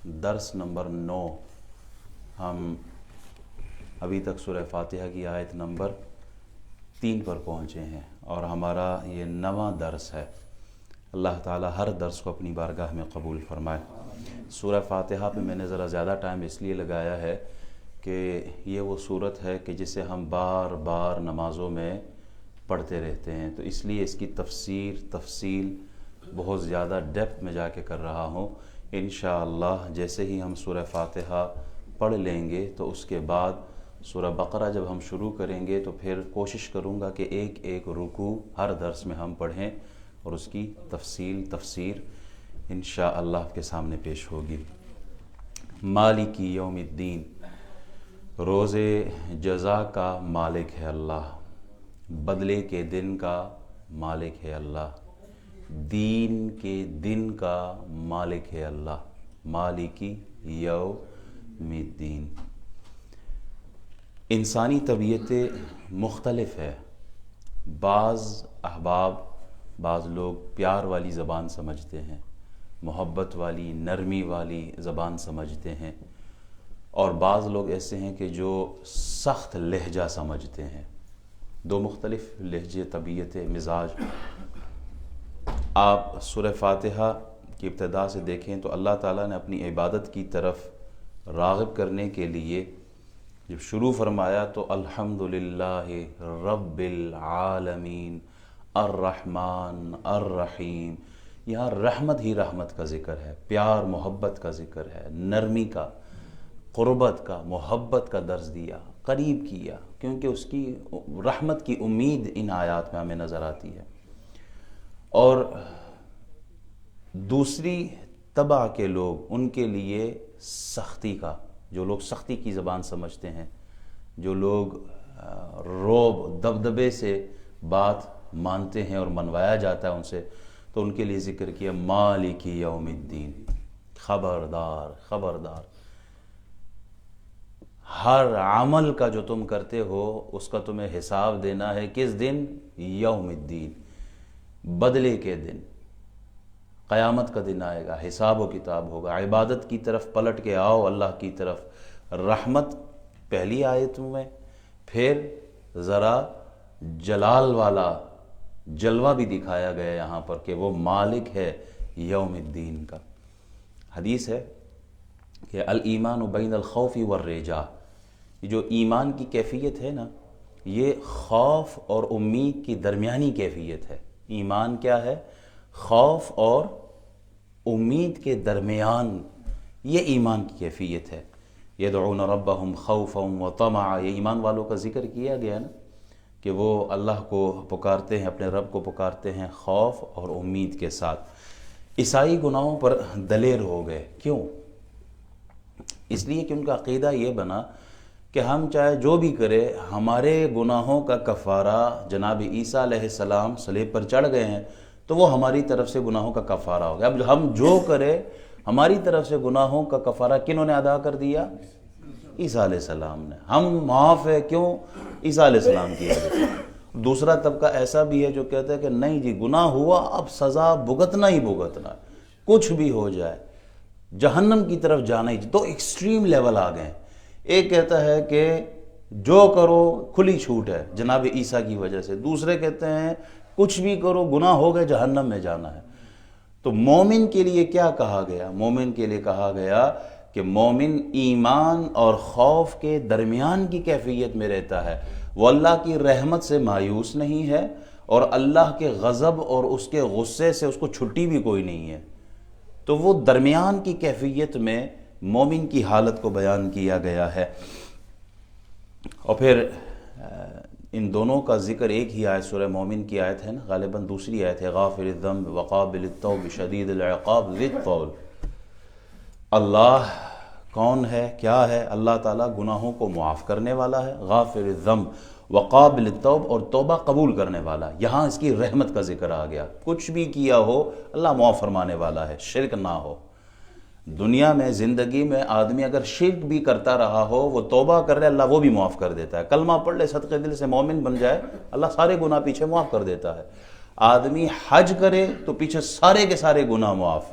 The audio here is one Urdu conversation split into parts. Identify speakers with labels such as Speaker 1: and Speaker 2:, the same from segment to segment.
Speaker 1: درس نمبر 9 ہم ابھی تک سورہ فاتحہ کی آیت نمبر 3 پر پہنچے ہیں اور ہمارا یہ 9واں درس ہے۔ اللہ تعالی ہر درس کو اپنی بارگاہ میں قبول فرمائے۔ سورہ فاتحہ پہ میں نے ذرا زیادہ ٹائم اس لیے لگایا ہے کہ یہ وہ صورت ہے کہ جسے ہم بار بار نمازوں میں پڑھتے رہتے ہیں، تو اس لیے اس کی تفصیل بہت زیادہ ڈیپتھ میں جا کے کر رہا ہوں۔ انشاءاللہ جیسے ہی ہم سورہ فاتحہ پڑھ لیں گے تو اس کے بعد سورہ بقرہ جب ہم شروع کریں گے تو پھر کوشش کروں گا کہ ایک ایک رکوع ہر درس میں ہم پڑھیں اور اس کی تفسیر انشاءاللہ آپ کے سامنے پیش ہوگی۔ مالک یوم الدین، روز جزا کا مالک ہے اللہ، بدلے کے دن کا مالک ہے اللہ، دین کے دن کا مالک ہے اللہ، مالکی یوم الدین۔ انسانی طبیعتیں مختلف ہے۔ بعض احباب، بعض لوگ پیار والی زبان سمجھتے ہیں، محبت والی، نرمی والی زبان سمجھتے ہیں، اور بعض لوگ ایسے ہیں کہ جو سخت لہجہ سمجھتے ہیں۔ دو مختلف لہجے، طبیعتیں، مزاج۔ آپ سورہ فاتحہ کی ابتدا سے دیکھیں تو اللہ تعالیٰ نے اپنی عبادت کی طرف راغب کرنے کے لیے جب شروع فرمایا تو الحمدللہ رب العالمین الرحمن الرحیم، یہاں رحمت ہی رحمت کا ذکر ہے، پیار محبت کا ذکر ہے، نرمی کا، قربت کا، محبت کا درس دیا، قریب کیا، کیونکہ اس کی رحمت کی امید ان آیات میں ہمیں نظر آتی ہے۔ اور دوسری طبع کے لوگ، ان کے لیے سختی کا، جو لوگ سختی کی زبان سمجھتے ہیں، جو لوگ روب دبدبے سے بات مانتے ہیں اور منوایا جاتا ہے ان سے، تو ان کے لیے ذکر کیا مالک یوم الدین، خبردار خبردار، ہر عمل کا جو تم کرتے ہو اس کا تمہیں حساب دینا ہے۔ کس دن؟ یوم الدین، بدلے کے دن، قیامت کا دن آئے گا، حساب و کتاب ہوگا۔ عبادت کی طرف پلٹ کے آؤ، اللہ کی طرف۔ رحمت پہلی آیت میں، پھر ذرا جلال والا جلوہ بھی دکھایا گیا یہاں پر کہ وہ مالک ہے یوم الدین کا۔ حدیث ہے کہ الایمان بین الخوف والرجاء، یہ جو ایمان کی کیفیت ہے نا، یہ خوف اور امید کی درمیانی کیفیت ہے۔ ایمان کیا ہے؟ خوف اور امید کے درمیان، یہ ایمان کی کیفیت ہے۔ یدعون ربهم خوفا وطمعا، یہ ایمان والوں کا ذکر کیا گیا نا کہ وہ اللہ کو پکارتے ہیں، اپنے رب کو پکارتے ہیں خوف اور امید کے ساتھ۔ عیسائی گناہوں پر دلیر ہو گئے، کیوں؟ اس لیے کہ ان کا عقیدہ یہ بنا کہ ہم چاہے جو بھی کرے، ہمارے گناہوں کا کفارہ جناب عیسیٰ علیہ السلام صلیب پر چڑھ گئے ہیں تو وہ ہماری طرف سے گناہوں کا کفارہ ہو گیا۔ اب ہم جو کرے، ہماری طرف سے گناہوں کا کفارہ کنہوں نے ادا کر دیا؟ عیسیٰ علیہ السلام نے۔ ہم معاف ہے، کیوں؟ عیسیٰ علیہ السلام کی وجہ سے۔ دوسرا طبقہ ایسا بھی ہے جو کہتا ہے کہ نہیں جی، گناہ ہوا، اب سزا بھگتنا ہی بھگتنا، کچھ بھی ہو جائے، جہنم کی طرف جانا ہی۔ تو ایکسٹریم لیول آ گئے۔ ایک کہتا ہے کہ جو کرو کھلی چھوٹ ہے جناب عیسیٰ کی وجہ سے، دوسرے کہتے ہیں کچھ بھی کرو، گناہ ہو گئے، جہنم میں جانا ہے۔ تو مومن کے لیے کیا کہا گیا؟ مومن کے لیے کہا گیا کہ مومن ایمان اور خوف کے درمیان کی کیفیت میں رہتا ہے۔ وہ اللہ کی رحمت سے مایوس نہیں ہے اور اللہ کے غضب اور اس کے غصے سے اس کو چھٹی بھی کوئی نہیں ہے۔ تو وہ درمیان کی کیفیت میں مومن کی حالت کو بیان کیا گیا ہے۔ اور پھر ان دونوں کا ذکر ایک ہی آیت، سورہ مومن کی آیت ہے نا، غالباً دوسری آیت ہے، غافر الذنب وقابل التوب شدید العقاب ذی الطول۔ اللہ کون ہے، کیا ہے؟ اللہ تعالیٰ گناہوں کو معاف کرنے والا ہے، غافر الذنب وقابل التوب، اور توبہ قبول کرنے والا۔ یہاں اس کی رحمت کا ذکر آ گیا، کچھ بھی کیا ہو اللہ معاف فرمانے والا ہے، شرک نہ ہو۔ دنیا میں زندگی میں آدمی اگر شرک بھی کرتا رہا ہو، وہ توبہ کر لے، اللہ وہ بھی معاف کر دیتا ہے۔ کلمہ پڑھ لے، صدقے دل سے مومن بن جائے، اللہ سارے گناہ پیچھے معاف کر دیتا ہے۔ آدمی حج کرے تو پیچھے سارے کے سارے گناہ معاف۔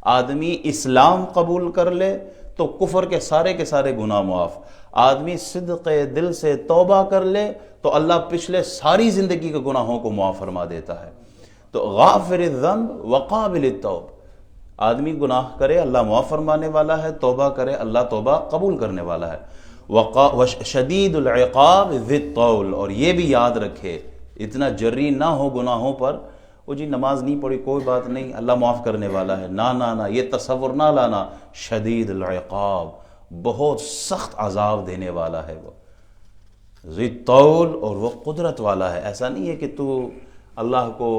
Speaker 1: آدمی اسلام قبول کر لے تو کفر کے سارے گناہ معاف، آدمی صدق دل سے توبہ کر لے تو اللہ پچھلے ساری زندگی کے گناہوں کو معاف فرما دیتا ہے۔ تو غافر الذنب وقابل التوب، آدمی گناہ کرے اللہ معاف فرمانے والا ہے، توبہ کرے اللہ توبہ قبول کرنے والا ہے۔ شدید العقاب ذی الطول، اور یہ بھی یاد رکھے اتنا جری نہ ہو گناہوں پر، وہ جی نماز نہیں پڑھی کوئی بات نہیں اللہ معاف کرنے والا ہے، نہ یہ تصور نہ لانا۔ شدید العقاب، بہت سخت عذاب دینے والا ہے وہ، ذی الطول، اور وہ قدرت والا ہے۔ ایسا نہیں ہے کہ تو اللہ کو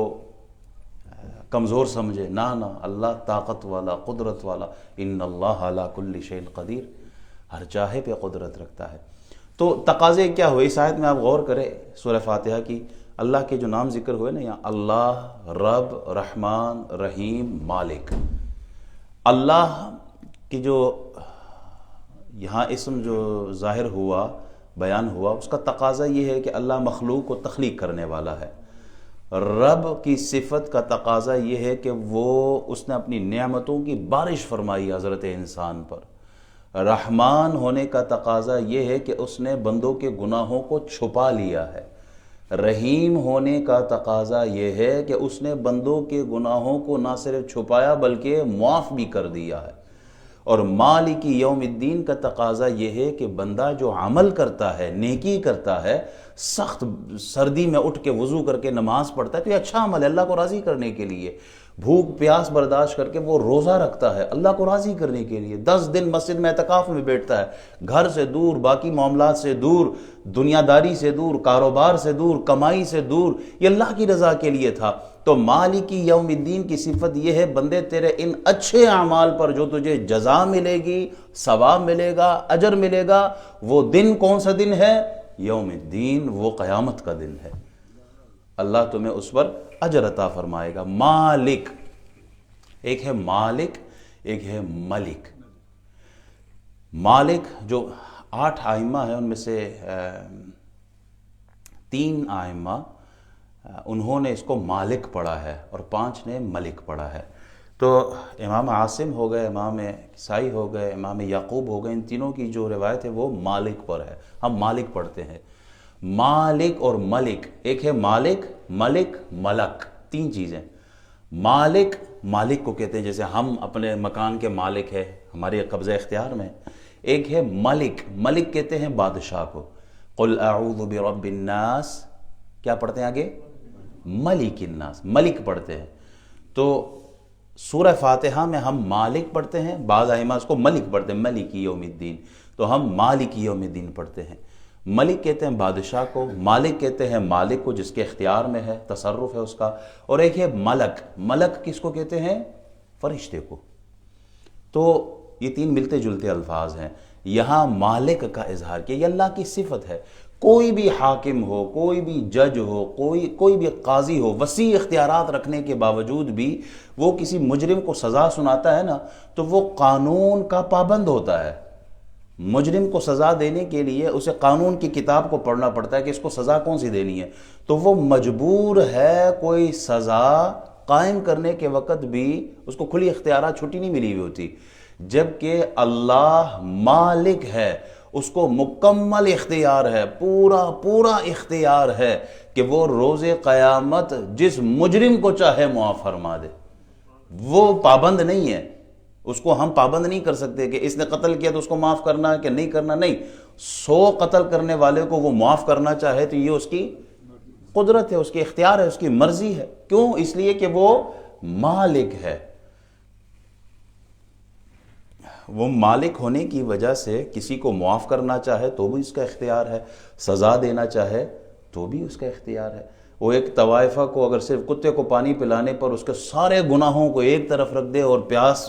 Speaker 1: کمزور سمجھے، نہ اللہ طاقت والا، قدرت والا، ان اللہ علی کل شیء قدیر، ہر چاہے پہ قدرت رکھتا ہے۔ تو تقاضے کیا ہوئے اس آیت میں؟ آپ غور کریں سورہ فاتحہ کی، اللہ کے جو نام ذکر ہوئے نا یہاں، اللہ، رب، رحمان، رحیم، مالک۔ اللہ کی جو یہاں اسم جو ظاہر ہوا، بیان ہوا، اس کا تقاضا یہ ہے کہ اللہ مخلوق کو تخلیق کرنے والا ہے۔ رب کی صفت کا تقاضا یہ ہے کہ اس نے اپنی نعمتوں کی بارش فرمائی حضرت انسان پر۔ رحمان ہونے کا تقاضا یہ ہے کہ اس نے بندوں کے گناہوں کو چھپا لیا ہے۔ رحیم ہونے کا تقاضا یہ ہے کہ اس نے بندوں کے گناہوں کو نہ صرف چھپایا بلکہ معاف بھی کر دیا ہے۔ اور مالک یوم الدین کا تقاضا یہ ہے کہ بندہ جو عمل کرتا ہے، نیکی کرتا ہے، سخت سردی میں اٹھ کے وضو کر کے نماز پڑھتا ہے تو یہ اچھا عمل ہے اللہ کو راضی کرنے کے لیے۔ بھوک پیاس برداشت کر کے وہ روزہ رکھتا ہے اللہ کو راضی کرنے کے لیے، 10 دن مسجد میں اعتکاف میں بیٹھتا ہے، گھر سے دور، باقی معاملات سے دور، دنیا داری سے دور، کاروبار سے دور، کمائی سے دور، یہ اللہ کی رضا کے لیے تھا۔ تو مالک یوم الدین کی صفت یہ ہے بندے تیرے ان اچھے اعمال پر جو تجھے جزا ملے گی، ثواب ملے گا، اجر ملے گا، وہ دن کون سا دن ہے؟ یوم الدین، وہ قیامت کا دن ہے۔ اللہ تمہیں اس پر اجر عطا فرمائے گا۔ مالک، ایک ہے مالک، ایک ہے ملک۔ مالک جو 8 ائمہ ہیں ان میں سے 3 ائمہ انہوں نے اس کو مالک پڑھا ہے اور 5 نے ملک پڑھا ہے۔ تو امام عاصم ہو گئے، امام کسائی ہو گئے، امام یعقوب ہو گئے، ان تینوں کی جو روایت ہے وہ مالک پر ہے، ہم مالک پڑھتے ہیں۔ مالک اور ملک، ایک ہے مالک، ملک، ملک، 3 چیزیں۔ مالک، مالک کو کہتے ہیں جیسے ہم اپنے مکان کے مالک ہیں، ہمارے قبضہ اختیار میں۔ ایک ہے ملک، ملک کہتے ہیں بادشاہ کو۔ قل اعوذ برب الناس، کیا پڑھتے ہیں آگے؟ ملک الناس، ملک پڑھتے ہیں۔ تو سورہ فاتحہ میں ہم مالک پڑھتے ہیں، بعض ائمہ اس کو ملک پڑھتے ہیں، ملک یوم الدین، تو ہم مالک یوم الدین پڑھتے ہیں۔ ملک کہتے ہیں بادشاہ کو، مالک کہتے ہیں مالک کو جس کے اختیار میں ہے، تصرف ہے اس کا، اور ایک ہے ملک، ملک کس کو کہتے ہیں؟ فرشتے کو۔ تو یہ 3 ملتے جلتے الفاظ ہیں۔ یہاں مالک کا اظہار کیا، یہ اللہ کی صفت ہے۔ کوئی بھی حاکم ہو، کوئی بھی جج ہو، کوئی بھی قاضی ہو، وسیع اختیارات رکھنے کے باوجود بھی وہ کسی مجرم کو سزا سناتا ہے نا تو وہ قانون کا پابند ہوتا ہے۔ مجرم کو سزا دینے کے لیے اسے قانون کی کتاب کو پڑھنا پڑتا ہے کہ اس کو سزا کون سی دینی ہے، تو وہ مجبور ہے کوئی سزا قائم کرنے کے وقت بھی اس کو کھلی اختیارات، چھٹی نہیں ملی ہوئی ہوتی، جبکہ اللہ مالک ہے، اس کو مکمل اختیار ہے، پورا اختیار ہے کہ وہ روز قیامت جس مجرم کو چاہے معاف فرما دے۔ وہ پابند نہیں ہے، اس کو ہم پابند نہیں کر سکتے کہ اس نے قتل کیا تو اس کو معاف کرنا ہے کہ نہیں کرنا، نہیں۔ 100 قتل کرنے والے کو وہ معاف کرنا چاہے تو یہ اس کی قدرت ہے، اس کی اختیار ہے، اس کی مرضی ہے۔ کیوں؟ اس لیے کہ وہ مالک ہے۔ وہ مالک ہونے کی وجہ سے کسی کو معاف کرنا چاہے تو بھی اس کا اختیار ہے، سزا دینا چاہے تو بھی اس کا اختیار ہے۔ وہ ایک طوائفہ کو اگر صرف کتے کو پانی پلانے پر اس کے سارے گناہوں کو ایک طرف رکھ دے اور پیاس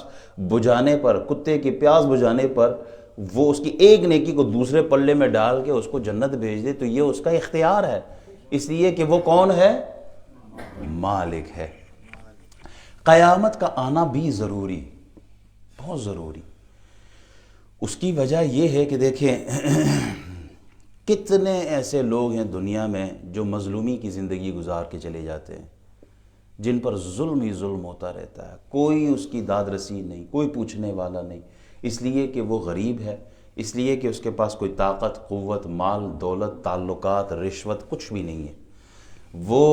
Speaker 1: بجھانے پر، کتے کی پیاس بجھانے پر وہ اس کی ایک نیکی کو دوسرے پلے میں ڈال کے اس کو جنت بھیج دے تو یہ اس کا اختیار ہے، اس لیے کہ وہ کون ہے؟ مالک ہے۔ قیامت کا آنا بھی ضروری، بہت ضروری۔ اس کی وجہ یہ ہے کہ دیکھیں کتنے ایسے لوگ ہیں دنیا میں جو مظلومی کی زندگی گزار کے چلے جاتے ہیں، جن پر ظلم ہی ظلم ہوتا رہتا ہے، کوئی اس کی داد رسی نہیں، کوئی پوچھنے والا نہیں، اس لیے کہ وہ غریب ہے، اس لیے کہ اس کے پاس کوئی طاقت، قوت، مال، دولت، تعلقات، رشوت کچھ بھی نہیں ہے۔ وہ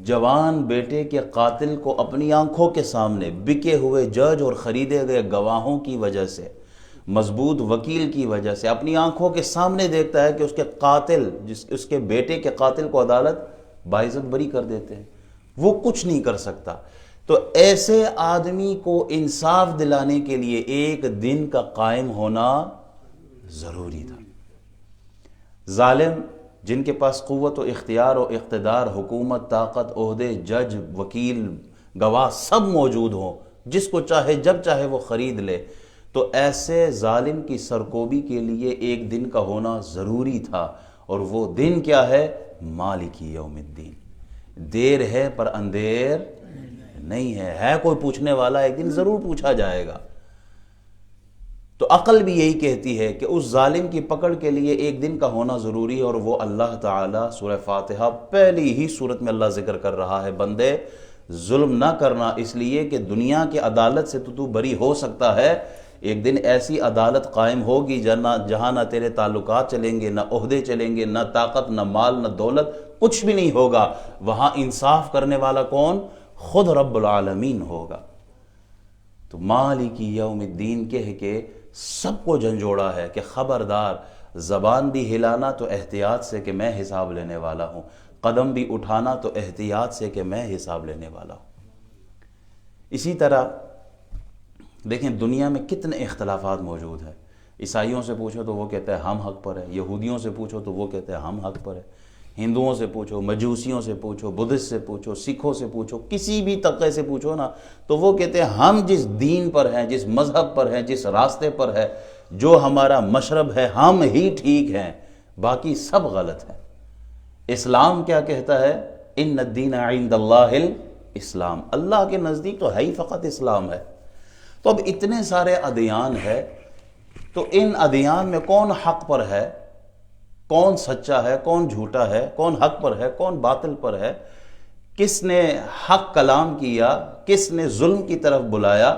Speaker 1: جوان بیٹے کے قاتل کو اپنی آنکھوں کے سامنے بکے ہوئے جج اور خریدے گئے گواہوں کی وجہ سے، مضبوط وکیل کی وجہ سے اپنی آنکھوں کے سامنے دیکھتا ہے کہ اس کے قاتل، اس کے بیٹے کے قاتل کو عدالت باعزت بری کر دیتے ہیں، وہ کچھ نہیں کر سکتا۔ تو ایسے آدمی کو انصاف دلانے کے لیے ایک دن کا قائم ہونا ضروری تھا۔ ظالم جن کے پاس قوت و اختیار و اقتدار، حکومت، طاقت، عہدے، جج، وکیل، گواہ سب موجود ہوں، جس کو چاہے جب چاہے وہ خرید لے، تو ایسے ظالم کی سرکوبی کے لیے ایک دن کا ہونا ضروری تھا، اور وہ دن کیا ہے؟ مالک یوم الدین۔ دیر ہے پر اندیر نہیں ہے کوئی پوچھنے والا، ایک دن ضرور پوچھا جائے گا۔ تو عقل بھی یہی کہتی ہے کہ اس ظالم کی پکڑ کے لیے ایک دن کا ہونا ضروری ہے، اور وہ اللہ تعالیٰ سورہ فاتحہ پہلی ہی سورت میں اللہ ذکر کر رہا ہے، بندے ظلم نہ کرنا، اس لیے کہ دنیا کی عدالت سے تو بری ہو سکتا ہے، ایک دن ایسی عدالت قائم ہوگی جہاں نہ تیرے تعلقات چلیں گے، نہ عہدے چلیں گے، نہ طاقت، نہ مال، نہ دولت، کچھ بھی نہیں ہوگا۔ وہاں انصاف کرنے والا کون؟ خود رب العالمین ہوگا۔ تو مالک یوم الدین کہہ کے سب کو جھنجھوڑا ہے کہ خبردار، زبان بھی ہلانا تو احتیاط سے کہ میں حساب لینے والا ہوں، قدم بھی اٹھانا تو احتیاط سے کہ میں حساب لینے والا ہوں۔ اسی طرح دیکھیں دنیا میں کتنے اختلافات موجود ہیں۔ عیسائیوں سے پوچھو تو وہ کہتے ہیں ہم حق پر ہیں، یہودیوں سے پوچھو تو وہ کہتے ہیں ہم حق پر ہیں، ہندوؤں سے پوچھو، مجوسیوں سے پوچھو، بدھسٹ سے پوچھو، سکھوں سے پوچھو، کسی بھی طبقے سے پوچھو نا، تو وہ کہتے ہیں ہم جس دین پر ہیں، جس مذہب پر ہیں، جس راستے پر ہے، جو ہمارا مشرب ہے، ہم ہی ٹھیک ہیں، باقی سب غلط ہیں۔ اسلام کیا کہتا ہے؟ ان الدین عند اللہ الاسلام، اللہ کے نزدیک تو ہے ہی فقط اسلام ہے۔ تو اب اتنے سارے ادیان ہے، تو ان ادیان میں کون حق پر ہے، کون سچا ہے، کون جھوٹا ہے، کون حق پر ہے، کون باطل پر ہے، کس نے حق کلام کیا، کس نے ظلم کی طرف بلایا؟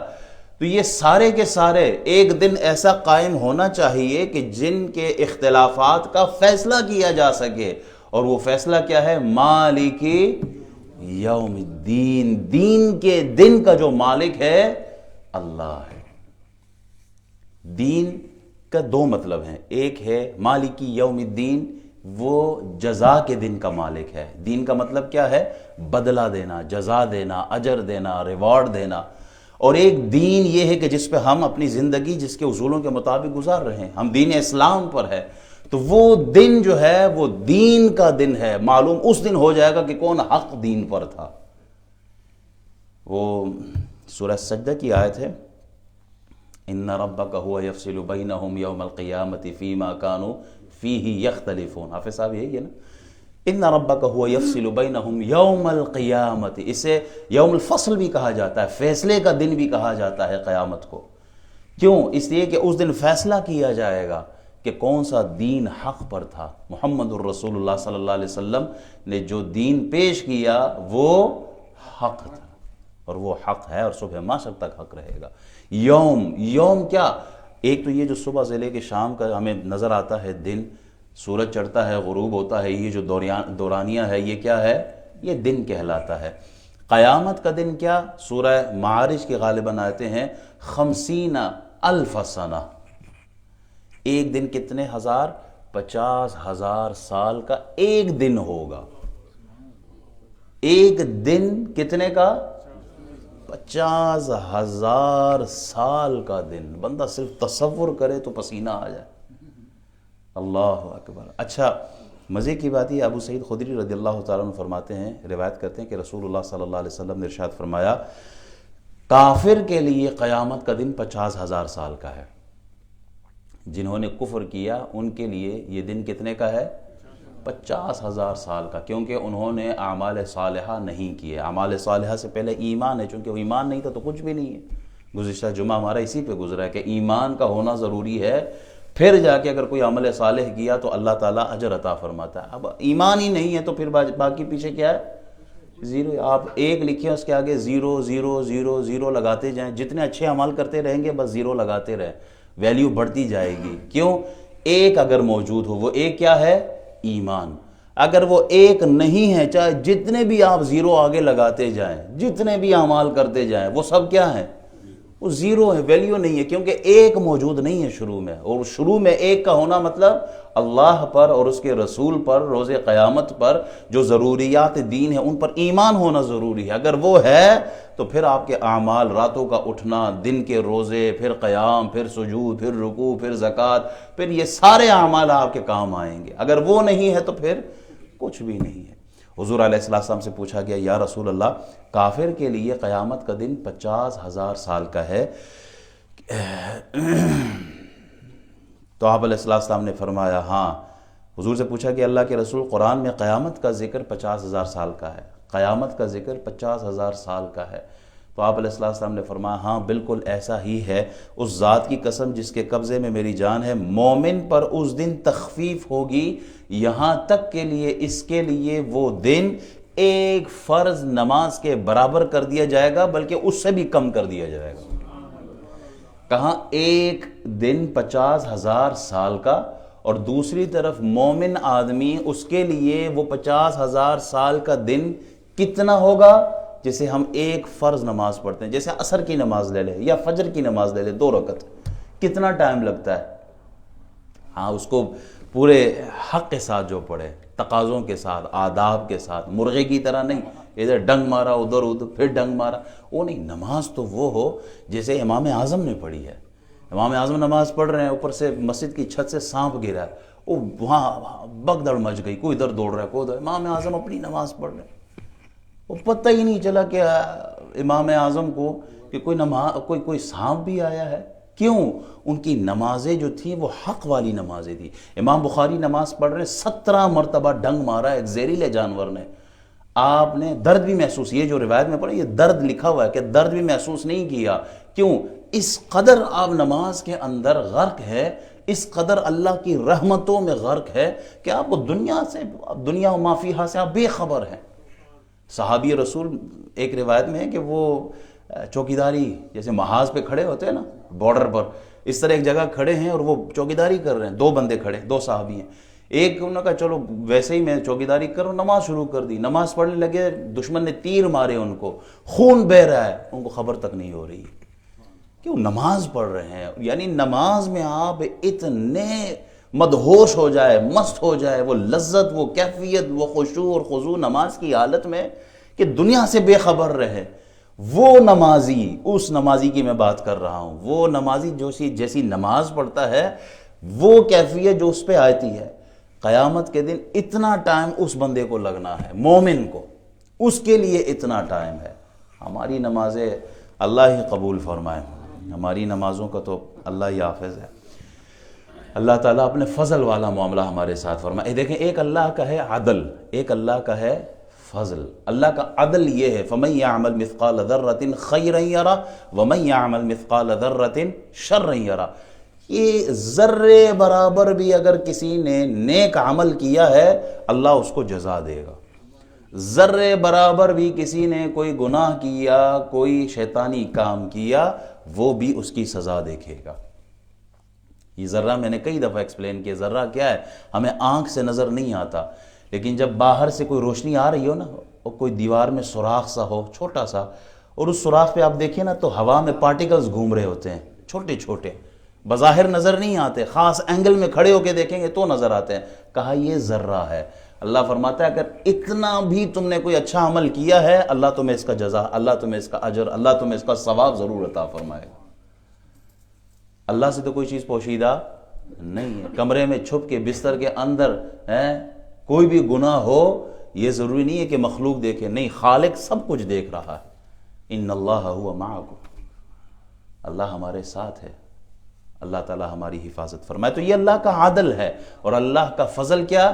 Speaker 1: تو یہ سارے کے سارے ایک دن ایسا قائم ہونا چاہیے کہ جن کے اختلافات کا فیصلہ کیا جا سکے، اور وہ فیصلہ کیا ہے؟ مالک یوم الدین، دین کے دن کا جو مالک ہے اللہ ہے۔ دین کا دو مطلب ہیں، ایک ہے مالک یوم الدین، وہ جزا کے دن کا مالک ہے۔ دین کا مطلب کیا ہے؟ بدلہ دینا، جزا دینا، اجر دینا، ریوارڈ دینا۔ اور ایک دین یہ ہے کہ جس پہ ہم اپنی زندگی جس کے اصولوں کے مطابق گزار رہے ہیں، ہم دین اسلام پر ہے، تو وہ دن جو ہے وہ دین کا دن ہے، معلوم اس دن ہو جائے گا کہ کون حق دین پر تھا۔ وہ سورہ سجدہ کی آیت ہے، ان ربک هو یفصل بینہم یوم القیامۃ فیما کانوا فیہ یختلفون۔ حافظ صاحب یہی ہے نا، ان ربک هو یفصل بینہم یوم القیامۃ، اسے یوم الفصل بھی کہا جاتا ہے، فیصلے کا دن بھی کہا جاتا ہے قیامت کو۔ کیوں؟ اس لیے کہ اس دن فیصلہ کیا جائے گا کہ کون سا دین حق پر تھا۔ محمد الرسول اللہ صلی اللہ علیہ وسلم نے جو دین پیش کیا وہ حق تھا، اور وہ حق ہے اور صبح معاشر تک حق رہے گا۔ یوم کیا؟ ایک تو یہ جو صبح سے لے کے شام کا ہمیں نظر آتا ہے دن، سورج چڑھتا ہے، غروب ہوتا ہے، یہ جو دورانیہ ہے، یہ کیا ہے؟ یہ دن کہلاتا ہے۔ قیامت کا دن کیا؟ سورہ معارج کے غالباً آیتیں ہیں 50,000 سنہ، ایک دن کتنے ہزار؟ 50,000 سال کا ایک دن ہوگا۔ ایک دن کتنے کا؟ 50,000 سال کا دن۔ بندہ صرف تصور کرے تو پسینہ آ جائے۔ اللہ اکبر۔ اچھا، مزے کی بات یہ، ابو سعید خدری رضی اللہ تعالیٰ عنہ فرماتے ہیں، روایت کرتے ہیں کہ رسول اللہ صلی اللہ علیہ وسلم نے ارشاد فرمایا، کافر کے لیے قیامت کا دن 50,000 سال کا ہے، جنہوں نے کفر کیا ان کے لیے یہ دن کتنے کا ہے؟ 50,000 سال کا، کیونکہ انہوں نے اعمال صالحہ نہیں کیے۔ اعمال صالحہ سے پہلے ایمان ہے، چونکہ وہ ایمان نہیں تھا تو کچھ بھی نہیں ہے۔ گزشتہ جمعہ ہمارا اسی پہ گزرا ہے کہ ایمان کا ہونا ضروری ہے، پھر جا کے اگر کوئی عمل صالح کیا تو اللہ تعالیٰ اجر عطا فرماتا ہے۔ اب ایمان ہی نہیں ہے تو پھر باقی پیچھے کیا ہے؟ زیرو آپ ایک لکھیں اس کے آگے 0 0 0 0 لگاتے جائیں، جتنے اچھے اعمال کرتے رہیں گے بس 0 لگاتے رہیں، ویلیو بڑھتی جائے گی. کیوں؟ ایک اگر موجود ہو، وہ ایک کیا ہے؟ ایمان. اگر وہ ایک نہیں ہے، چاہے جتنے بھی آپ 0 آگے لگاتے جائیں، جتنے بھی اعمال کرتے جائیں، وہ سب کیا ہیں؟ وہ 0 ہے، ویلیو نہیں ہے، کیونکہ ایک موجود نہیں ہے شروع میں. اور شروع میں ایک کا ہونا مطلب اللہ پر اور اس کے رسول پر، روز قیامت پر جو ضروریات دین ہے ان پر ایمان ہونا ضروری ہے. اگر وہ ہے تو پھر آپ کے اعمال، راتوں کا اٹھنا، دن کے روزے، پھر قیام، پھر سجود، پھر رکوع، پھر زکوٰۃ، پھر یہ سارے اعمال آپ کے کام آئیں گے. اگر وہ نہیں ہے تو پھر کچھ بھی نہیں ہے. حضور علیہ السلام سے پوچھا گیا، یا رسول اللہ، کافر کے لیے قیامت کا دن 50,000 سال کا ہے، تو آپ علیہ السلام نے فرمایا ہاں. حضور سے پوچھا کہ اللہ کے رسول، قرآن میں قیامت کا ذکر 50,000 سال کا ہے، قیامت کا ذکر 50,000 سال کا ہے. تو آپ علیہ السلام نے فرمایا ہاں بالکل ایسا ہی ہے. اس ذات کی قسم جس کے قبضے میں میری جان ہے، مومن پر اس دن تخفیف ہوگی، یہاں تک کے لیے اس کے لیے وہ دن ایک فرض نماز کے برابر کر دیا جائے گا، بلکہ اس سے بھی کم کر دیا جائے گا. کہاں ایک دن 50,000 سال کا، اور دوسری طرف مومن آدمی اس کے لیے وہ 50,000 سال کا دن کتنا ہوگا؟ جیسے ہم ایک فرض نماز پڑھتے ہیں، جیسے عصر کی نماز لے لیں یا فجر کی نماز لے لیں 2 رکعت، کتنا ٹائم لگتا ہے؟ ہاں اس کو پورے حق کے ساتھ جو پڑھے، تقاضوں کے ساتھ، آداب کے ساتھ، مرغے کی طرح نہیں ادھر ڈنگ مارا ادھر پھر ڈنگ مارا، وہ نہیں. نماز تو وہ ہو جیسے امام اعظم نے پڑھی ہے. امام اعظم نماز پڑھ رہے ہیں، اوپر سے مسجد کی چھت سے سانپ گرا ہے، وہ وہاں بگدڑ مچ گئی، کوئی ادھر دوڑ رہا ہے، کوئی ادھر. امام اعظم اپنی نماز پڑھ رہے ہیں، وہ پتہ ہی نہیں چلا کہ امام اعظم کو کہ کوئی سانپ بھی آیا ہے. کیوں؟ ان کی نمازیں جو تھیں وہ حق والی نمازیں تھیں. امام بخاری نماز پڑھ رہے ہیں، 17 مرتبہ ڈنگ مارا ایک زہریلے جانور نے. آپ نے درد بھی محسوس، یہ جو روایت میں پڑھا یہ درد لکھا ہوا ہے کہ درد بھی محسوس نہیں کیا. کیوں؟ اس قدر آپ نماز کے اندر غرق ہے، اس قدر اللہ کی رحمتوں میں غرق ہے کہ آپ کو دنیا و ما فیہا سے آپ بے خبر ہیں. صحابی رسول ایک روایت میں ہے کہ وہ چوکیداری، جیسے محاذ پہ کھڑے ہوتے ہیں نا بارڈر پر، اس طرح ایک جگہ کھڑے ہیں اور وہ چوکیداری کر رہے ہیں. 2 بندے کھڑے، 2 صحابی ہیں. ایک انہوں نے کہا چلو ویسے ہی میں چوکیداری کروں، نماز شروع کر دی. نماز پڑھنے لگے، دشمن نے تیر مارے ان کو، خون بہہ رہا ہے، ان کو خبر تک نہیں ہو رہی. کیوں؟ نماز پڑھ رہے ہیں. یعنی نماز میں آپ اتنے مدہوش ہو جائے، مست ہو جائے، وہ لذت، وہ کیفیت، وہ خشوع اور خضوع نماز کی حالت میں کہ دنیا سے بے خبر رہے. وہ نمازی، اس نمازی کی میں بات کر رہا ہوں، وہ نمازی جو جیسی نماز پڑھتا ہے، وہ کیفیت جو اس پہ آتی ہے، قیامت کے دن اتنا ٹائم اس بندے کو لگنا ہے، مومن کو، اس کے لیے اتنا ٹائم ہے. ہماری نمازیں اللہ ہی قبول فرمائے، ہماری نمازوں کا تو اللہ ہی حافظ ہے. اللہ تعالیٰ اپنے فضل والا معاملہ ہمارے ساتھ فرمائے. دیکھیں، ایک اللہ کا ہے عدل، ایک اللہ کا ہے فضل. اللہ کا عدل یہ ہے فَمَن يَعْمَلْ مِثْقَالَ ذَرَّةٍ خَيْرًا يَرَهُ وَمَن يَعْمَلْ مِثْقَالَ ذَرَّةٍ شَرًّا يَرَهُ. یہ ذرے برابر بھی اگر کسی نے نیک عمل کیا ہے اللہ اس کو جزا دے گا. ذرے برابر بھی کسی نے کوئی گناہ کیا، کوئی شیطانی کام کیا، وہ بھی اس کی سزا دیکھے گا. یہ ذرہ میں نے کئی دفعہ ایکسپلین کیا. ذرہ کیا ہے؟ ہمیں آنکھ سے نظر نہیں آتا، لیکن جب باہر سے کوئی روشنی آ رہی ہو نا، اور کوئی دیوار میں سوراخ سا ہو چھوٹا سا، اور اس سوراخ پہ آپ دیکھیں نا تو ہوا میں پارٹیکلز گھوم رہے ہوتے ہیں، چھوٹے چھوٹے، بظاہر نظر نہیں آتے، خاص اینگل میں کھڑے ہو کے دیکھیں گے تو نظر آتے ہیں. کہا یہ ذرہ ہے. اللہ فرماتا ہے اگر اتنا بھی تم نے کوئی اچھا عمل کیا ہے، اللہ تمہیں اس کا جزا، اللہ تمہیں اس کا اجر، اللہ تمہیں اس کا ثواب ضرور عطا فرمائے گا. اللہ سے تو کوئی چیز پوشیدہ نہیں ہے. کمرے میں چھپ کے بستر کے اندر کوئی بھی گناہ ہو، یہ ضروری نہیں ہے کہ مخلوق دیکھے، نہیں، خالق سب کچھ دیکھ رہا ہے. ان اللہ هو معکم، اللہ ہمارے ساتھ ہے. اللہ تعالی ہماری حفاظت فرمائے. تو یہ اللہ کا عدل ہے. اور اللہ کا فضل کیا؟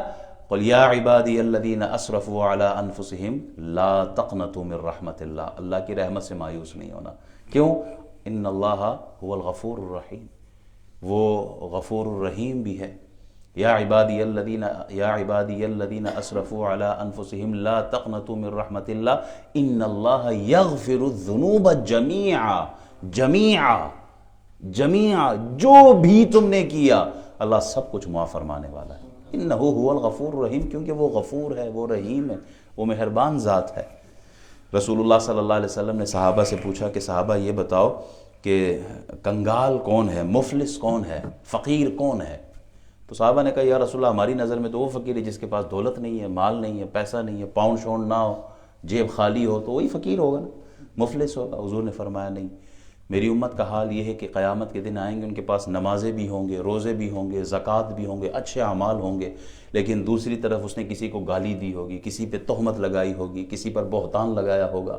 Speaker 1: قل یا عبادی الذین اسرفوا علی انفسہم لا تقنطوا من رحمت اللہ. اللہ کی رحمت سے مایوس نہیں ہونا. کیوں؟ ان اللہ هو الغفور الرحیم، وہ غفور الرحیم بھی ہے. یا عبادی الذین اسرفوا علی انفسہم لا تقنطوا من رحمت اللہ ان اللہ یغفر الذنوب جمیعا جو بھی تم نے کیا اللہ سب کچھ معاف فرمانے والا ہے. انہ هو الغفور الرحیم، کیونکہ وہ غفور ہے، وہ رحیم ہے، وہ مہربان ذات ہے. رسول اللہ صلی اللہ علیہ وسلم نے صحابہ سے پوچھا کہ صحابہ یہ بتاؤ کہ کنگال کون ہے، مفلس کون ہے، فقیر کون ہے؟ تو صحابہ نے کہا یا رسول اللہ ہماری نظر میں تو وہ فقیر ہے جس کے پاس دولت نہیں ہے، مال نہیں ہے، پیسہ نہیں ہے، پاؤنڈ شونڈ نہ ہو، جیب خالی ہو، تو وہی فقیر ہوگا نا، مفلس ہوگا. حضور نے فرمایا نہیں، میری امت کا حال یہ ہے کہ قیامت کے دن آئیں گے، ان کے پاس نمازیں بھی ہوں گے، روزے بھی ہوں گے، زکوٰۃ بھی ہوں گے، اچھے اعمال ہوں گے، لیکن دوسری طرف اس نے کسی کو گالی دی ہوگی، کسی پہ تہمت لگائی ہوگی، کسی پر بہتان لگایا ہوگا،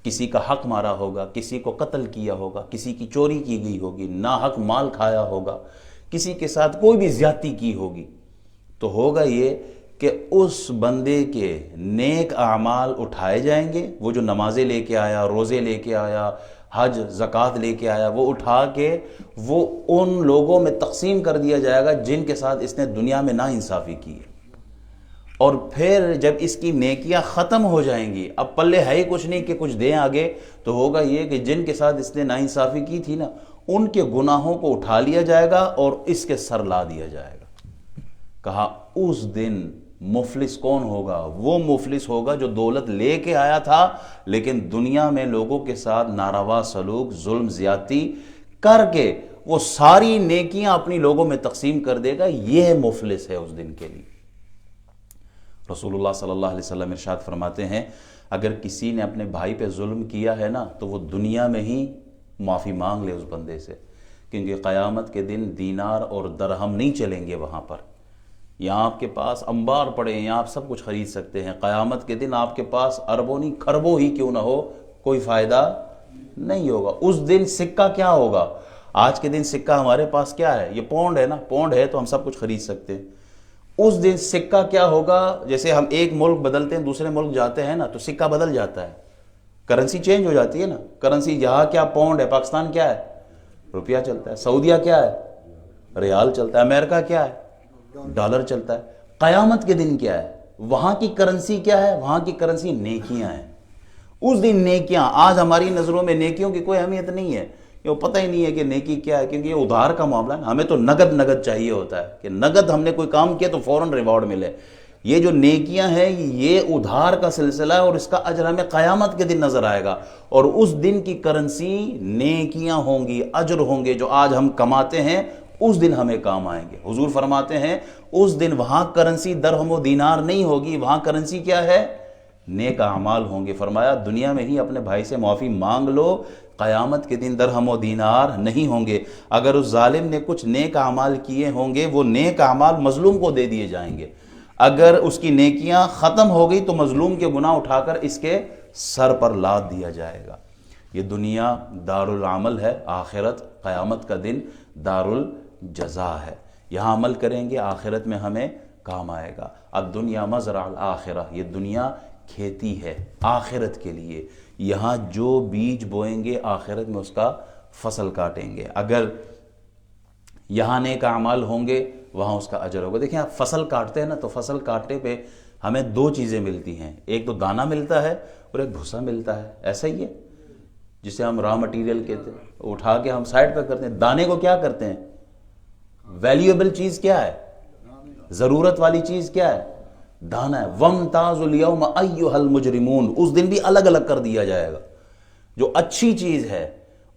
Speaker 1: کسی کا حق مارا ہوگا، کسی کو قتل کیا ہوگا، کسی کی چوری کی گئی ہوگی، ناحق مال کھایا ہوگا، کسی کے ساتھ کوئی بھی زیادتی کی ہوگی. تو ہوگا یہ کہ اس بندے کے نیک اعمال اٹھائے جائیں گے، وہ جو نمازیں لے کے آیا، روزے لے کے آیا، حج زکوٰۃ لے کے آیا، وہ اٹھا کے وہ ان لوگوں میں تقسیم کر دیا جائے گا جن کے ساتھ اس نے دنیا میں ناانصافی کی ہے. اور پھر جب اس کی نیکیاں ختم ہو جائیں گی، اب پلے ہے ہی کچھ نہیں کہ کچھ دیں آگے، تو ہوگا یہ کہ جن کے ساتھ اس نے ناانصافی کی تھی نا، ان کے گناہوں کو اٹھا لیا جائے گا اور اس کے سر لا دیا جائے گا. کہا اس دن مفلس کون ہوگا؟ وہ مفلس ہوگا جو دولت لے کے آیا تھا لیکن دنیا میں لوگوں کے ساتھ ناروا سلوک، ظلم، زیادتی کر کے وہ ساری نیکیاں اپنی لوگوں میں تقسیم کر دے گا. یہ مفلس ہے اس دن کے لیے. رسول اللہ صلی اللہ علیہ وسلم ارشاد فرماتے ہیں اگر کسی نے اپنے بھائی پہ ظلم کیا ہے نا تو وہ دنیا میں ہی معافی مانگ لے اس بندے سے، کیونکہ قیامت کے دن دینار اور درہم نہیں چلیں گے وہاں پر. یہاں آپ کے پاس انبار پڑے ہیں، یہاں آپ سب کچھ خرید سکتے ہیں. قیامت کے دن آپ کے پاس اربوں نہیں کھربوں ہی کیوں نہ ہو، کوئی فائدہ نہیں ہوگا. اس دن سکہ کیا ہوگا؟ آج کے دن سکہ ہمارے پاس کیا ہے؟ یہ پونڈ ہے نا، پونڈ ہے تو ہم سب کچھ خرید سکتے ہیں. اس دن سکہ کیا ہوگا؟ جیسے ہم ایک ملک بدلتے ہیں، دوسرے ملک جاتے ہیں نا تو سکہ بدل جاتا ہے، کرنسی چینج ہو جاتی ہے نا. کرنسی یہاں کیا پاؤنڈ ہے، پاکستان کیا ہے؟ روپیہ چلتا ہے. سعودیہ کیا ہے؟ ریال چلتا ہے. امریکہ کیا ہے؟ ڈالر چلتا ہے. قیامت کے دن کیا ہے؟ وہاں کی کرنسی کیا ہے؟ وہاں کی کرنسی نیکیاں ہیں. اس دن نیکیاں، آج ہماری نظروں میں نیکیوں کی کوئی اہمیت نہیں ہے، یہ پتہ ہی نہیں ہے کہ نیکی کیا ہے، کیونکہ یہ ادھار کا معاملہ ہے. ہمیں تو نگد چاہیے ہوتا ہے کہ نگد ہم نے کوئی کام کیا تو فوراً ریوارڈ ملے. یہ جو نیکیاں ہیں یہ ادھار کا سلسلہ ہے اور اس کا اجر ہمیں قیامت کے دن نظر آئے گا. اور اس دن کی کرنسی نیکیاں ہوں گی، اجر ہوں گے جو آج ہم کماتے ہیں اس دن ہمیں کام آئیں گے. حضور فرماتے ہیں اس دن وہاں کرنسی درہم و دینار نہیں ہوگی، وہاں کرنسی کیا ہے؟ نیک اعمال ہوں گے. فرمایا دنیا میں ہی اپنے بھائی سے معافی مانگ لو، قیامت کے دن درہم و دینار نہیں ہوں گے. اگر اس ظالم نے کچھ نیک اعمال کیے ہوں گے وہ نیک اعمال مظلوم کو دے دیے جائیں گے. اگر اس کی نیکیاں ختم ہو گئی تو مظلوم کے گناہ اٹھا کر اس کے سر پر لاد دیا جائے گا. یہ دنیا دار العمل ہے، آخرت قیامت کا دن دار الجزا ہے. یہاں عمل کریں گے، آخرت میں ہمیں کام آئے گا. الدنیا مزرع الآخرہ، یہ دنیا کھیتی ہے آخرت کے لیے. یہاں جو بیج بوئیں گے آخرت میں اس کا فصل کاٹیں گے. اگر یہاں نیک اعمال ہوں گے وہاں اس کا اجر ہوگا. دیکھیں آپ فصل کاٹتے ہیں نا تو فصل کاٹنے پہ ہمیں دو چیزیں ملتی ہیں، ایک تو دانہ ملتا ہے اور ایک بھوسا ملتا ہے. ایسا ہی ہے جسے ہم را مٹیریل کہتے ہیں، اٹھا کے ہم سائڈ پہ کرتے ہیں. دانے کو کیا کرتے ہیں؟ ویلیوبل چیز کیا ہے؟ ضرورت والی چیز کیا ہے؟ دانہ ہے. وَامْتَازُوا الْيَوْمَ أَيُّهَا الْمُجْرِمُونَ، اس دن بھی الگ الگ کر دیا جائے گا. جو اچھی چیز ہے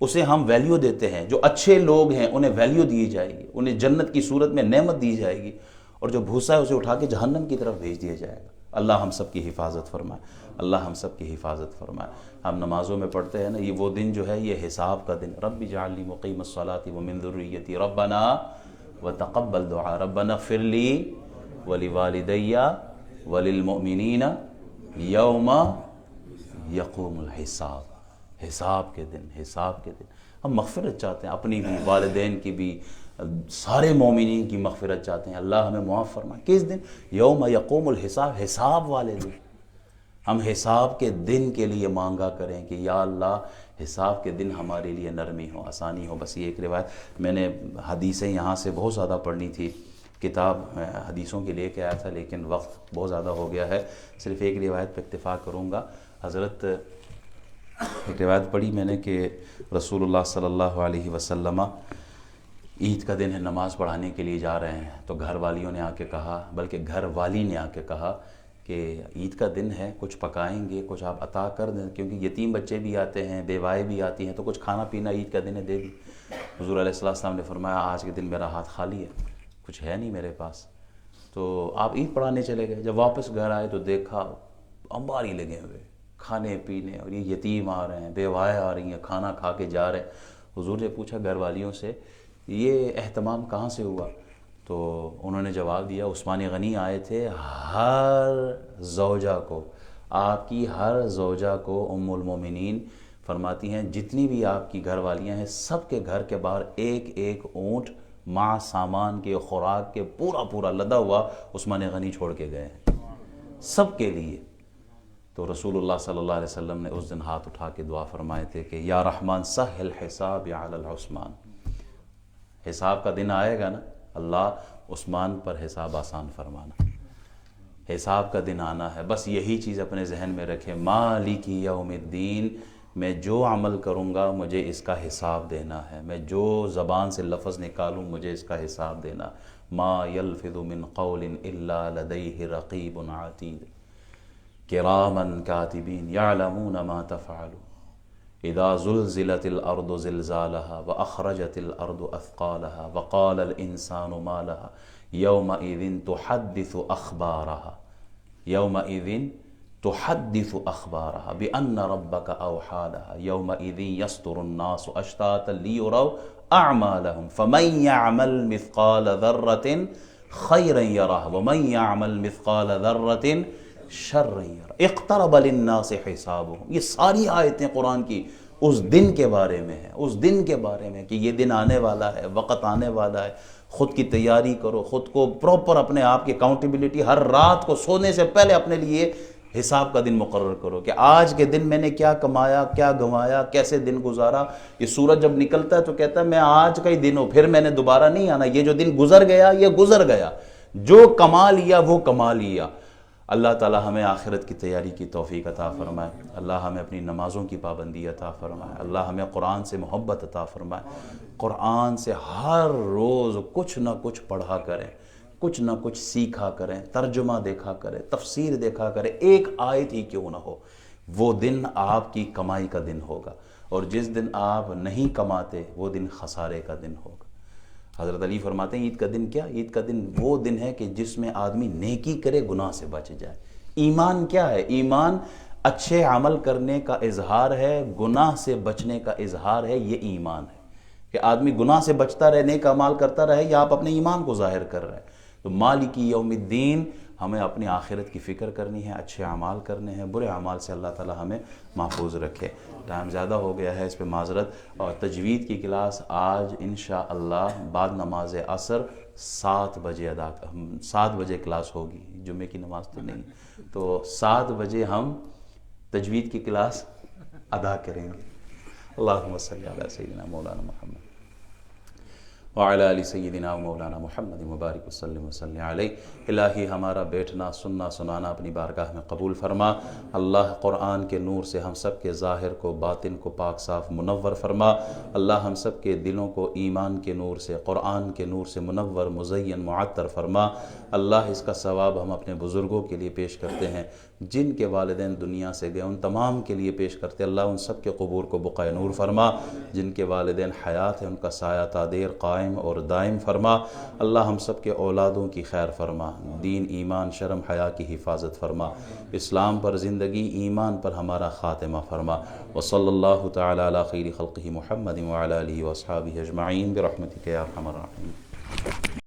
Speaker 1: اسے ہم ویلیو دیتے ہیں، جو اچھے لوگ ہیں انہیں ویلیو دی جائے گی، انہیں جنت کی صورت میں نعمت دی جائے گی، اور جو بھوسا ہے اسے اٹھا کے جہنم کی طرف بھیج دیا جائے گا. اللہ ہم سب کی حفاظت فرمائے، اللہ ہم سب کی حفاظت فرمائے. ہم نمازوں میں پڑھتے ہیں نا یہ وہ دن جو ہے یہ حساب کا دن. رب اجعلنی مقیم الصلاۃ ومن ذریتی ربنا وتقبل دعاء ربنا اغفر لی ولوالدی وللمؤمنین یوم یقوم الحساب. حساب کے دن، حساب کے دن ہم مغفرت چاہتے ہیں، اپنی بھی، والدین کی بھی، سارے مومنین کی مغفرت چاہتے ہیں. اللہ ہمیں معاف فرمائے. کس دن؟ یوم یقوم الحساب، حساب والے دن. ہم حساب کے دن کے لیے مانگا کریں کہ یا اللہ حساب کے دن ہمارے لیے نرمی ہو، آسانی ہو. بس یہ ایک روایت میں نے حدیثیں یہاں سے بہت زیادہ پڑھنی تھی کتاب میں حدیثوں کے لے کے آیا تھا، لیکن وقت بہت زیادہ ہو گیا ہے، صرف ایک روایت پہ اکتفا کروں گا۔ حضرت ایک روایت پڑھی میں نے کہ رسول اللہ صلی اللہ علیہ وسلم عید کا دن ہے، نماز پڑھانے کے لیے جا رہے ہیں، تو گھر والیوں نے آ کے کہا، بلکہ گھر والی نے آ کے کہا کہ عید کا دن ہے، کچھ پکائیں گے، کچھ آپ عطا کر دیں، کیونکہ یتیم بچے بھی آتے ہیں، بیوائیں بھی آتی ہیں، تو کچھ کھانا پینا عید کا دن ہے دے دی۔ حضور علیہ السلام نے فرمایا آج کے دن میرا ہاتھ خالی ہے، کچھ ہے نہیں میرے پاس، تو آپ عید پڑھانے چلے گئے۔ جب واپس گھر آئے تو دیکھا انباری لگے ہوئے کھانے پینے، اور یہ یتیم آ رہے ہیں، بیوائیں آ رہی ہیں، کھانا کھا کے جا رہے ہیں۔ حضور نے پوچھا گھر والیوں سے یہ اہتمام کہاں سے ہوا؟ تو انہوں نے جواب دیا عثمان غنی آئے تھے، ہر زوجہ کو، آپ کی ہر زوجہ کو ام المومنین فرماتی ہیں جتنی بھی آپ کی گھر والیاں ہیں سب کے گھر کے باہر ایک ایک اونٹ مع سامان کے، خوراک کے، پورا لدا ہوا عثمان غنی چھوڑ کے گئے ہیں سب کے لیے۔ تو رسول اللہ صلی اللہ علیہ وسلم نے اس دن ہاتھ اٹھا کے دعا فرمائے تھے کہ یا رحمان سہل حساب علی العثمان، حساب کا دن آئے گا نا، اللہ عثمان پر حساب آسان فرمانا، حساب کا دن آنا ہے، بس یہی چیز اپنے ذہن میں رکھیں، مالک یوم الدین، میں جو عمل کروں گا مجھے اس کا حساب دینا ہے، میں جو زبان سے لفظ نکالوں مجھے اس کا حساب دینا۔ ما یلفظ من قول الا لدیہ رقیب عتید کراما کاتبین یعلمون ما تفعلون اذا زلزلت الارض زلزالها واخرجت الارض اثقالها وقال الانسان ما لها یومئذ تحدث اخبارها یومئذ تحدث اخبارها بان ربك اوحى لها یومئذ یصدر الناس اشتاتا لیروا اعمالهم فمن يعمل مثقال ذرة خيرا يره ومن يعمل مثقال ذرة شرا يره اقترب للناس حسابهم۔ یہ ساری آیتیں قرآن کی اس دن کے بارے میں ہے، اس دن کے بارے میں کہ یہ دن آنے والا ہے، وقت آنے والا ہے، خود کی تیاری کرو، خود کو پراپر اپنے آپ کی اکاؤنٹیبلٹی، ہر رات کو سونے سے پہلے اپنے لیے حساب کا دن مقرر کرو کہ آج کے دن میں نے کیا کمایا، کیا گنوایا، کیسے دن گزارا۔ یہ سورج جب نکلتا ہے تو کہتا ہے میں آج کا ہی دن ہوں، پھر میں نے دوبارہ نہیں آنا، یہ جو دن گزر گیا یہ گزر گیا، جو کما لیا وہ کما لیا۔ اللہ تعالی ہمیں آخرت کی تیاری کی توفیق عطا فرمائے، اللہ ہمیں اپنی نمازوں کی پابندی عطا فرمائے، اللہ ہمیں قرآن سے محبت عطا فرمائے، قرآن سے ہر روز کچھ نہ کچھ پڑھا کریں، کچھ نہ کچھ سیکھا کریں، ترجمہ دیکھا کریں، تفسیر دیکھا کریں، ایک آیت ہی کیوں نہ ہو۔ وہ دن آپ کی کمائی کا دن ہوگا، اور جس دن آپ نہیں کماتے وہ دن خسارے کا دن ہوگا۔ حضرت علی فرماتے ہیں عید کا دن کیا؟ عید کا دن وہ دن ہے کہ جس میں آدمی نیکی کرے، گناہ سے بچ جائے۔ ایمان کیا ہے؟ ایمان اچھے عمل کرنے کا اظہار ہے، گناہ سے بچنے کا اظہار ہے، یہ ایمان ہے کہ آدمی گناہ سے بچتا رہے، نیک اعمال کرتا رہے، یا آپ اپنے ایمان کو ظاہر کر رہے ہیں۔ تو مالک یوم الدین، ہمیں اپنی آخرت کی فکر کرنی ہے، اچھے اعمال کرنے ہیں، برے اعمال سے اللہ تعالی ہمیں محفوظ رکھے۔ ٹائم زیادہ ہو گیا ہے، اس پہ معذرت۔ اور تجوید کی کلاس آج انشاءاللہ بعد نماز عصر 7 بجے کلاس ہوگی، جمعے کی نماز تو نہیں، تو 7 بجے ہم تجوید کی کلاس ادا کریں گے۔ اللہم صلی علی سیدنا مولانا محمد وعلی آل سیدنا مولانا محمد مبارک وسلم وسلم علیہ۔ الہی ہمارا بیٹھنا، سننا، سنانا اپنی بارگاہ میں قبول فرما۔ اللہ قرآن کے نور سے ہم سب کے ظاہر کو، باطن کو پاک صاف منور فرما۔ اللہ ہم سب کے دلوں کو ایمان کے نور سے، قرآن کے نور سے منور، مزین، معطر فرما۔ اللہ اس کا ثواب ہم اپنے بزرگوں کے لیے پیش کرتے ہیں، جن کے والدین دنیا سے گئے ان تمام کے لیے پیش کرتے ہیں۔ اللہ ان سب کے قبور کو بقائے نور فرما، جن کے والدین حیات ہیں ان کا سایہ تادیر قائم اور دائم فرما۔ اللہ ہم سب کے اولادوں کی خیر فرما، دین، ایمان، شرم، حیا کی حفاظت فرما، اسلام پر زندگی، ایمان پر ہمارا خاتمہ فرما۔ وصلی اللہ تعالی علی خیر خلقہ محمد وعلی آلہ واصحابہ اجمعین برحمتک یا ارحم الراحمین۔